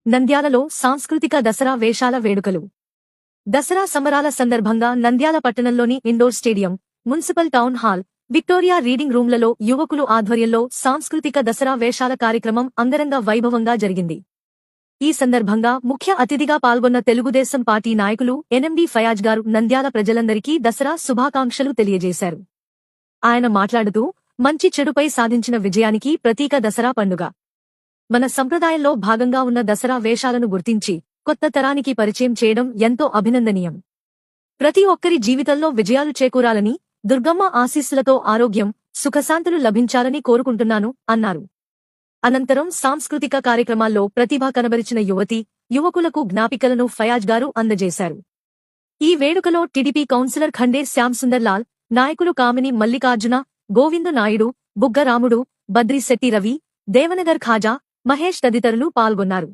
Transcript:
నంద్యాలలో సాంస్కృతిక దసరా వేషాల వేడుకలు. దసరా సంబరాల సందర్భంగా నంద్యాల పట్టణంలోని indoor stadium, municipal town hall, Victoria reading రూమ్లలో యువకులు ఆధ్వర్యంలో సాంస్కృతిక దసరా వేషాల కార్యక్రమం అంగరంగ వైభవంగా జరిగింది. ఈ సందర్భంగా ముఖ్య అతిథిగా పాల్గొన్న తెలుగుదేశం పార్టీ నాయకులు ఎన్ఎండి ఫయాజ్ గారు నంద్యాల ప్రజలందరికీ దసరా శుభాకాంక్షలు తెలియజేశారు. ఆయన మాట్లాడుతూ, మంచి చెడుపై సాధించిన విజయానికి ప్రతీక దసరా పండుగ. మన సంప్రదాయంలో భాగంగా ఉన్న దసరా వేషాలను గుర్తించి కొత్త తరానికి పరిచయం చేయడం ఎంతో అభినందనీయం. ప్రతి ఒక్కరి జీవితంలో విజయాలు చేకూరాలని, దుర్గమ్మ ఆశీస్సులతో ఆరోగ్యం, సుఖశాంతులు లభించాలని కోరుకుంటున్నాను అన్నారు. అనంతరం సాంస్కృతిక కార్యక్రమాల్లో ప్రతిభ కనబరిచిన యువకులకు జ్ఞాపికలను ఫయాజ్ గారు అందజేశారు. ఈ వేడుకలో టీడీపీ కౌన్సిలర్ ఖండే శ్యాంసుందర్ లాల్, నాయకులు కామిని మల్లికార్జున, గోవిందు నాయుడు, బుగ్గ రాముడు, బద్రి శెట్టి రవి, దేవనగర్ ఖాజా, మహేష్ తదితరులు పాల్గొన్నారు.